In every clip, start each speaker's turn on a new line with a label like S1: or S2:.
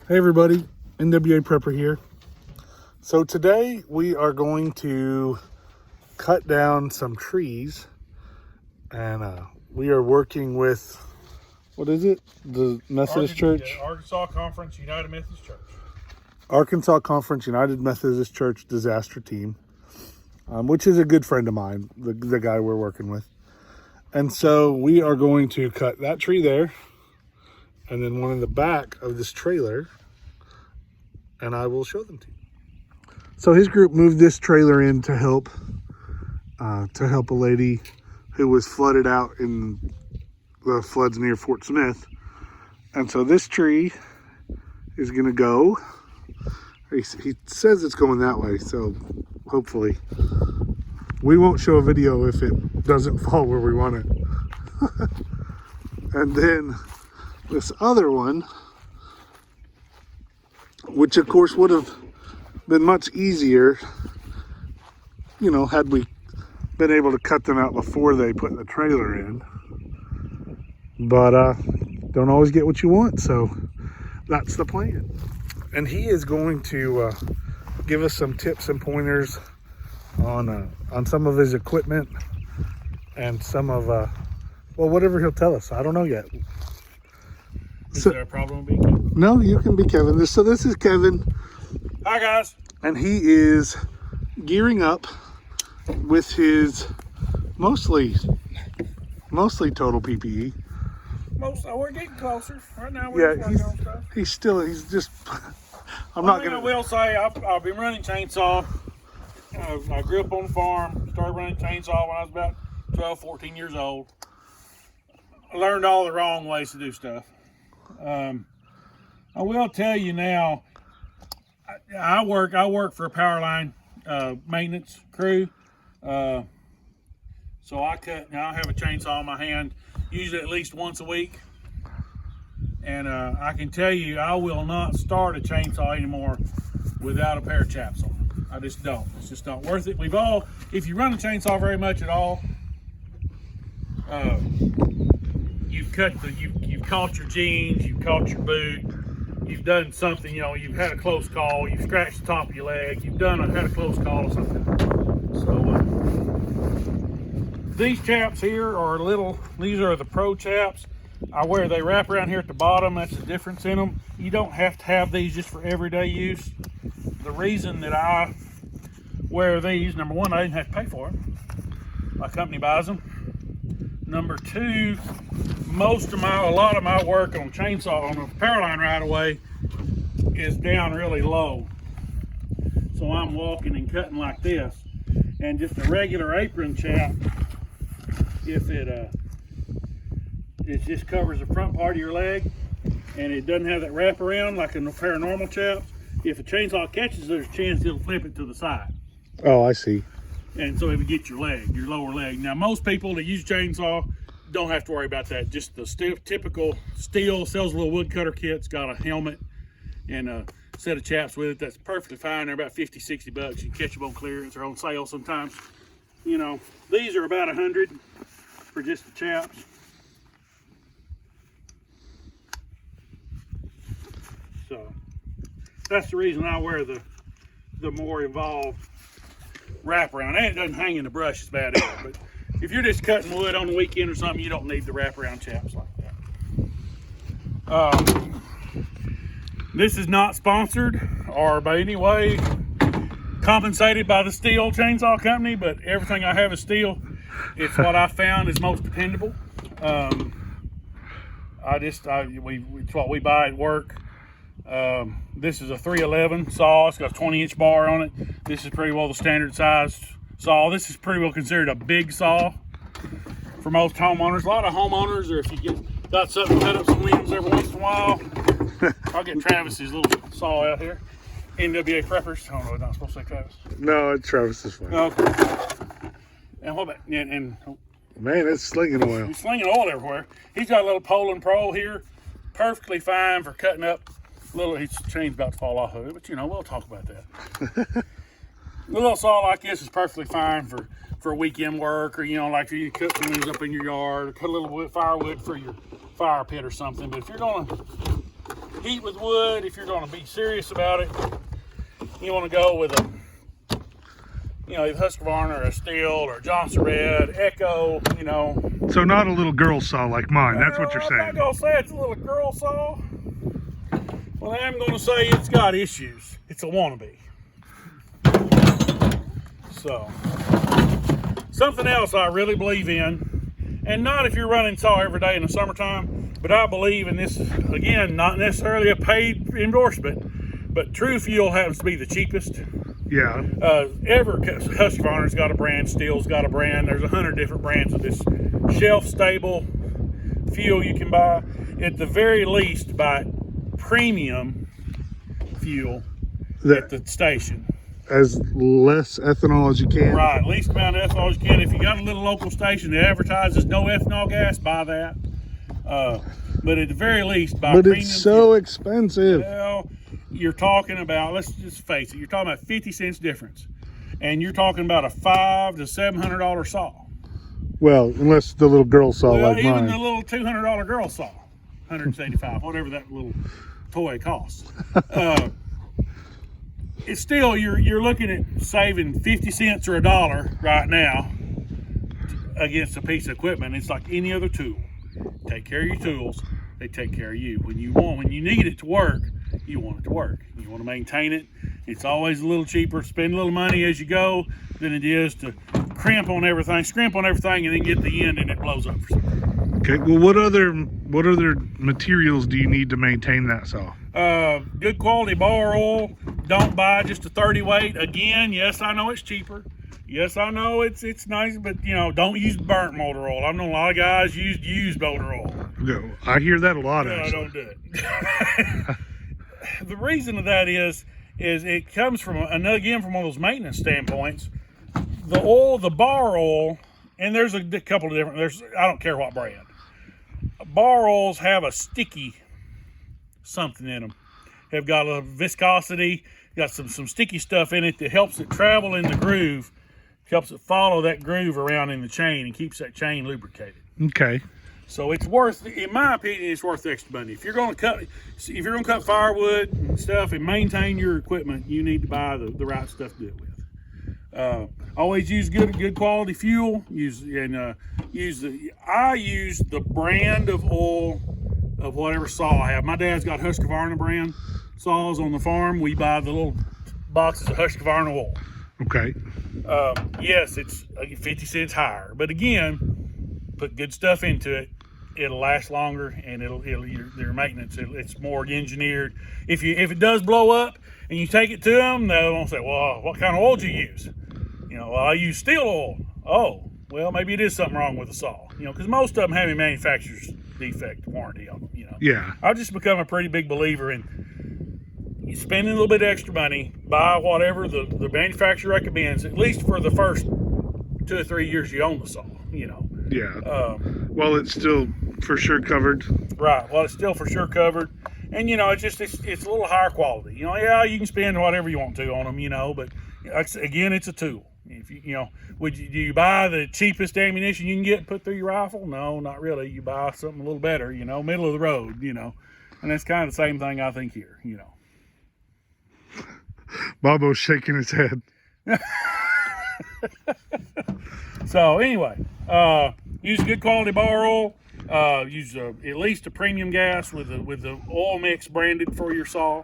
S1: Hey everybody, NWA Prepper here. So today we are going to cut down some trees, and we are working with, what is it? The Methodist Church?
S2: Arkansas Conference United Methodist Church.
S1: Arkansas Conference United Methodist Church disaster team, which is a good friend of mine, the guy we're working with. And so we are going to cut that tree there, and then one in the back of this trailer, and I will show them to you. So his group moved this trailer in to help a lady who was flooded out in the floods near Fort Smith. And so this tree is gonna go, he says it's going that way, so hopefully we won't show a video if it doesn't fall where we want it. And then this other one, which of course would have been much easier, you know, had we been able to cut them out before they put the trailer in. But don't always get what you want, so that's the plan. And he is going to give us some tips and pointers on some of his equipment and some of well, whatever he'll tell us. I don't know yet.
S2: Is there a problem with being Kevin?
S1: No, you can be Kevin. So this is Kevin.
S2: Hi guys.
S1: And he is gearing up with his mostly total PPE.
S2: We're getting closer. Right now we're working on stuff.
S1: He's just, I'm
S2: One
S1: not
S2: thing
S1: going
S2: I will say, I've been running chainsaw. I grew up on the farm, started running chainsaw when I was about 12, 14 years old. I learned all the wrong ways to do stuff. I will tell you now, I work for a power line maintenance crew. So I have a chainsaw in my hand, usually at least once a week. And I can tell you, I will not start a chainsaw anymore without a pair of chaps on. I just don't. It's just not worth it. If you run a chainsaw very much at all, you've caught your jeans, you've caught your boot, you've done something, you've had a close call, you've scratched the top of your leg, had a close call or something. So these chaps here are these are the Pro chaps. They wrap around here at the bottom. That's the difference in them. You don't have to have these just for everyday use. The reason that I wear these, number one, I didn't have to pay for them. My company buys them. Number two, a lot of my work on chainsaw, on a power line right away, is down really low. So I'm walking and cutting like this. And just a regular apron chap, if it just covers the front part of your leg and it doesn't have that wrap around like a pair of normal chaps, if a chainsaw catches, there's a chance it'll flip it to the side.
S1: Oh, I see. And
S2: so it would get your lower leg. Now, most people that use chainsaw don't have to worry about that. Just the typical Steel sells a little woodcutter kit. It's got a helmet and a set of chaps with it. That's perfectly fine. They're about 50, 60 bucks. You can catch them on clearance or on sale sometimes. These are about 100 for just the chaps. So that's the reason I wear the more involved wraparound. And it doesn't hang in the brush as bad either, but if you're just cutting wood on the weekend or something, you don't need the wraparound chaps like that. This is not sponsored or by any way compensated by the Steel Chainsaw Company, but everything I have is Steel. It's what I found is most dependable. It's what we buy at work. This is a 311 saw. It's got a 20-inch bar on it. This is pretty well the standard size saw. This is pretty well considered a big saw for most homeowners. A lot of homeowners, or if you got something cut up some limbs every once in a while, I'll get Travis's little saw out here. NWA Preppers. Oh no, I'm not supposed to say Travis.
S1: No, Travis is fine.
S2: Okay. And what about and
S1: man, it's slinging oil.
S2: He's slinging oil everywhere. He's got a little Poland Pro here, perfectly fine for cutting up. His chain's about to fall off of it, but we'll talk about that. A little saw like this is perfectly fine for weekend work, or like you cut things up in your yard, or cut a little firewood for your fire pit or something. But if you're gonna heat with wood, if you're going to be serious about it, you want to go with a, either Husqvarna or a Steel or a Johnson Red, Echo,
S1: So not a little girl saw like mine. That's what you're
S2: I'm not
S1: saying.
S2: going to say it's a little girl saw. Well, I am going to say it's got issues. It's a wannabe. So, something else I really believe in, and not if you're running saw every day in the summertime, but I believe in this, again, not necessarily a paid endorsement, but True Fuel happens to be the cheapest.
S1: Yeah.
S2: Husqvarna's got a brand, Steel's got a brand. There's 100 different brands of this shelf-stable fuel you can buy. At the very least, buy premium fuel at the station.
S1: As less ethanol as you can.
S2: Right, least amount of ethanol as you can. If you got a little local station that advertises no ethanol gas, buy that. But at the very least, buy premium. But
S1: it's so expensive.
S2: Well, you're talking about, let's just face it, you're talking about 50 cents difference. And you're talking about a $500 to $700 saw.
S1: Well, unless the little girl saw like
S2: even
S1: mine.
S2: the little $200 girl saw, $175, whatever that little toy costs. It's still, you're looking at saving 50 cents or $1 right now against a piece of equipment. It's like any other tool. Take care of your tools, they take care of you. When you need it to work, you want it to work. You want to maintain it. It's always a little cheaper, spend a little money as you go, than it is to scrimp on everything, and then get to the end and it blows up for something.
S1: Okay, well, what other materials do you need to maintain that saw?
S2: Good quality bar oil. Don't buy just a 30 weight. Again, yes, I know it's cheaper. Yes, I know it's nice, but don't use burnt motor oil. I've known a lot of guys use motor oil.
S1: No, I hear that a lot.
S2: No, don't do it. The reason of that is it comes from one of those maintenance standpoints. The bar oil, and there's a couple of different. I don't care what brand. Bar oils have a sticky something in them. Have got a viscosity, got some sticky stuff in it that helps it travel in the groove, helps it follow that groove around in the chain and keeps that chain lubricated.
S1: Okay.
S2: So it's worth, in my opinion, it's worth the extra money. If you're going to cut firewood and stuff and maintain your equipment, you need to buy the right stuff to do it with. Always use good quality fuel. I use the brand of oil of whatever saw I have. My dad's got Husqvarna brand saws on the farm. We buy the little boxes of Husqvarna oil. Okay. Yes, it's 50 cents higher, but again, put good stuff into it. It'll last longer, and their maintenance. It's more engineered. If it does blow up and you take it to them, they'll say, "Well, what kind of oil do you use?" Well, I use steel oil. Oh, well, maybe it is something wrong with the saw. Because most of them have a manufacturer's defect warranty on them.
S1: Yeah.
S2: I've just become a pretty big believer in spending a little bit extra money, buy whatever the manufacturer recommends, at least for the first 2 or 3 years you own the saw.
S1: Yeah. Well, it's still for sure covered.
S2: Right. Well, it's still for sure covered, and it's a little higher quality. Yeah, you can spend whatever you want to on them. But again, it's a tool. If do you buy the cheapest ammunition you can get and put through your rifle? No, not really. You buy something a little better. Middle of the road. And that's kind of the same thing I think here.
S1: Bobo's shaking his head.
S2: So anyway, use good quality bar oil. Use at least a premium gas with the oil mix branded for your saw.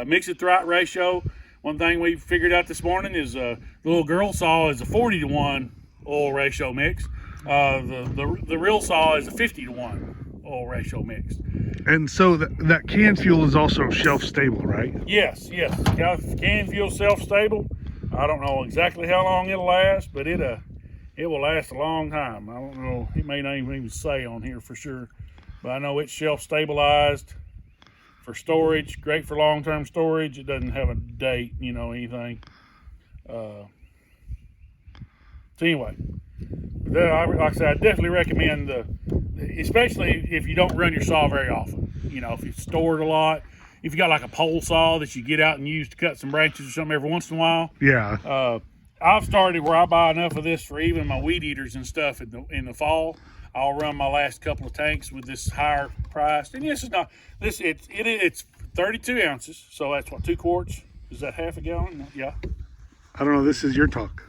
S2: Mix it the right ratio. One thing we figured out this morning is the little girl saw is a 40-to-1 oil ratio mix. The real saw is a 50-to-1 oil ratio mix.
S1: And so that can fuel is also shelf stable, right?
S2: Yes. Can fuel self stable. I don't know exactly how long it'll last, but it will last a long time. I don't know. It may not even say on here for sure, but I know it's shelf stabilized for storage. Great for long-term storage. It doesn't have a date, anything. So anyway, like I said, I definitely recommend especially if you don't run your saw very often. If you store it a lot. If you got like a pole saw that you get out and use to cut some branches or something every once in a while.
S1: Yeah.
S2: I've started where I buy enough of this for even my weed eaters and stuff in the fall. I'll run my last couple of tanks with this higher price. And this is not this. It's 32 ounces, so that's what, 2 quarts. Is that half a gallon? Yeah.
S1: I don't know. This is your talk.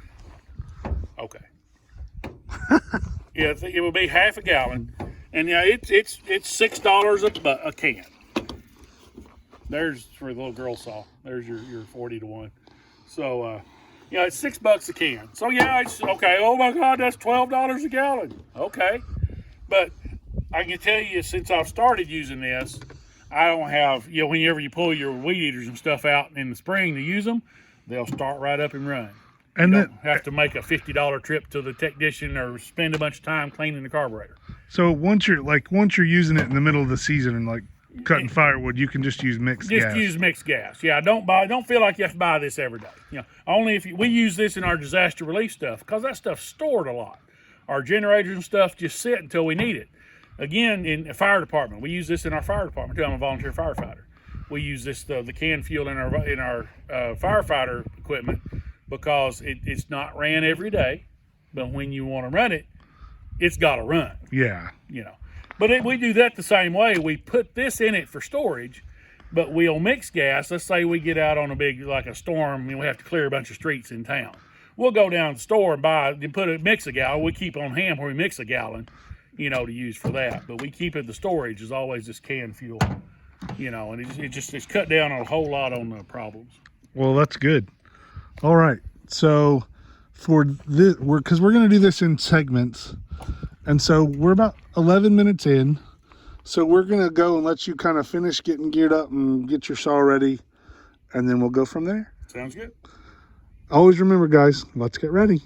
S2: Okay. Yeah, it would be half a gallon, and yeah, it's $6 a can. There's for the little girl saw. There's your 40-to-1. So yeah, it's $6 a can. So yeah, it's okay. Oh my God, that's $12 a gallon. Okay, but I can tell you since I've started using this, I don't have, whenever you pull your weed eaters and stuff out in the spring to use them, they'll start right up and run.
S1: And
S2: you don't have to make a $50 trip to the technician or spend a bunch of time cleaning the carburetor.
S1: So once you're using it in the middle of the season and like cutting firewood, you can just use mixed gas.
S2: Just use mixed gas. Yeah, don't feel like you have to buy this every day. Only if we use this in our disaster relief stuff, because that stuff's stored a lot. Our generators and stuff just sit until we need it. Again, in the fire department, we use this in our fire department too. I'm a volunteer firefighter. We use this the canned fuel in our firefighter equipment because it's not ran every day, but when you want to run it, it's got to run.
S1: Yeah.
S2: But we do that the same way. We put this in it for storage, but we'll mix gas. Let's say we get out on a storm and we have to clear a bunch of streets in town. We'll go down to the store and mix a gallon. We keep on hand where we mix a gallon, to use for that. But we keep it, the storage is always this canned fuel, and it's cut down a whole lot on the problems.
S1: Well, that's good. All right. So for this, because we're going to do this in segments. And so we're about 11 minutes in. So we're going to go and let you kind of finish getting geared up and get your saw ready. And then we'll go from there.
S2: Sounds good.
S1: Always remember, guys, let's get ready.